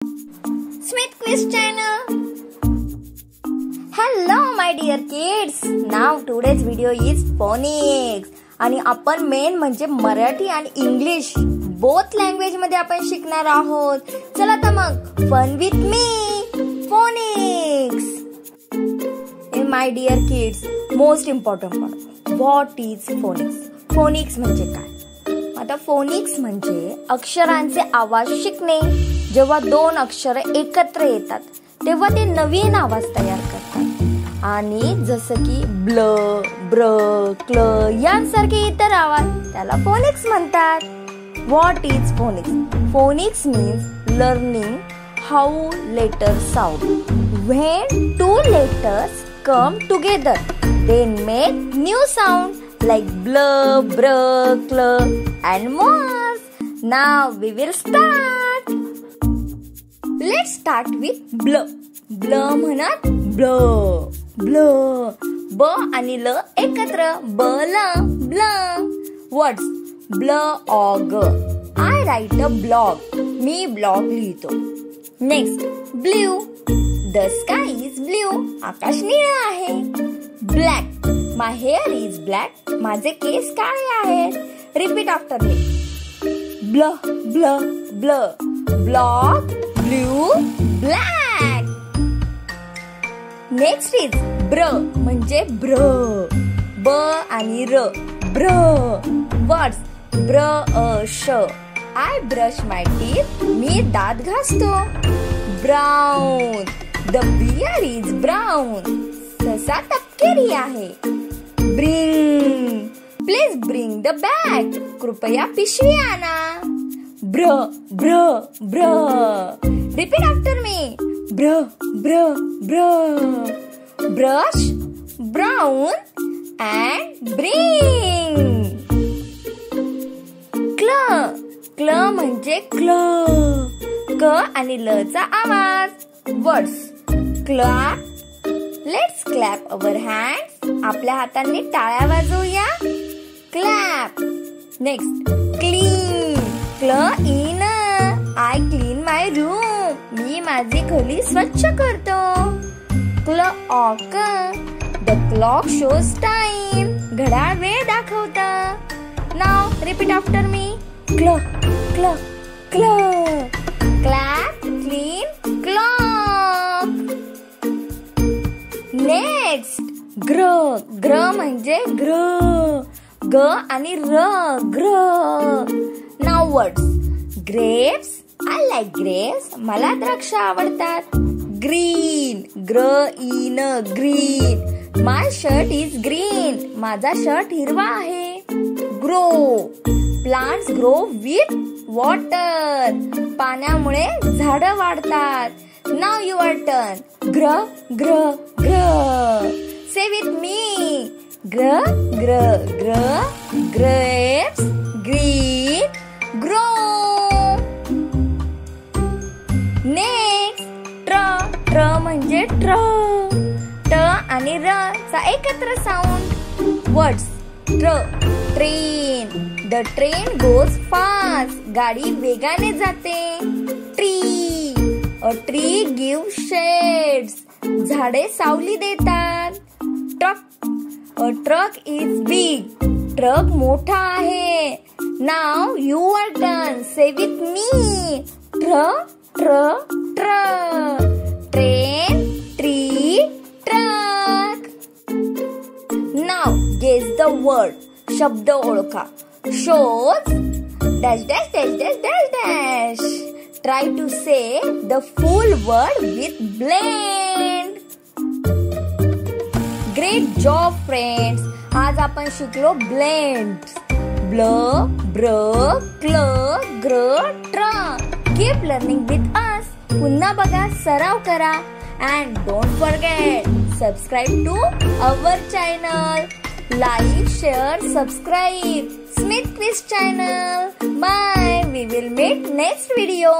Smith Quiz Channel. Hello my dear kids. Now today's video is phonics. आणि आपण main म्हणजे मराठी आणि English both language मध्ये आपण शिकणार आहोत. चला तर मग fun with me phonics. My dear kids, most important part. What is phonics? Phonics म्हणजे काय? आता फोनिक्स म्हणजे अक्षरांचे आवाज शिकणे. जेव्हा दोन अक्षर एकत्र येतात तेव्हा ते नवीन आवाज तयार करतात. आणि जसं की ब्ल, ब्र, क्ल यांसारखे इतर आवाज त्याला फोनिक्स म्हणतात. What is phoenix? Phoenix means learning how letters sound. When two letters come together they make new sound like bl, br, cl and more. Now we will start. Let's start with bl. Bl म्हणत bl, bl. ब आणि ल एकत्र बल, bl. Words blog. I write a blog. Me blog लिहितो. Next blue. The sky is blue. आकाश निळं आहे. Black. My hair is black. माझे केस काळे आहेत. Repeat after me. Bl, bl, bl. Block, blue, black. Next is br म्हणजे ब्र. ब आणि र ब्र. Words brush. I brush my teeth. मी दात घासतो. Brown. The bear is brown. ससा तपकिरी आहे. Bring. Please bring the bag. कृपया पिशवी आणा. Br, br, br. Repeat after me. Br, br, br. Brush, brown and bring. क्ल. क्ल म्हणजे क्ल. क आणि ल चा आवाज. Words clap. Let's clap our hands. आपल्या हातांनी टाळ्या वाजवूया. Clap. Next clean. Clean. I clean my room. मी माझी खोली स्वच्छ करतो. Clock. The clock shows time. घड्याळ वेळ दाखवता. Now repeat after me. Clock, clock, clock. Clap, clean, clock. Next ग्र. ग्र म्हणजे ग्र. ग आणि र ग्र. Now words grapes. I like grapes. मला द्राक्ष आवडतात. Green. green, green. My shirt is green. माझा शर्ट हिरवा आहे. Grow. Plants grow with water. पाण्यामुळे झाडं वाढतात. Now your turn. ग्र, ग्र, ग्र. Say with me. ग्र, ग्र, ग्र. Grapes, green, grow. Next ट्र. ट्र म्हणजे ट्र. ट आणि र चा एकत्र sound. Words train. The train goes fast. गाडी वेगाने जाते. Tree. A tree gives shades. झाडे सावली देतात. Truck. A truck is big. Truck मोठा आहे. Now your turn. Say with me. ट्र, ट्र, ट्र. Train, tree, truck. Now guess the word. शब्द ओळखा. Shows dash dash dash dash dash dash. Try to say the full word with blend. Great job friends. आज आपण शिकलो blend. Bl, br, cl, gr, tr. Keep learning with us. पुन्हा बघा, सराव करा. And don't forget, subscribe to our channel. Like, share, subscribe. Smith Quiz Channel. Bye. We will meet next video.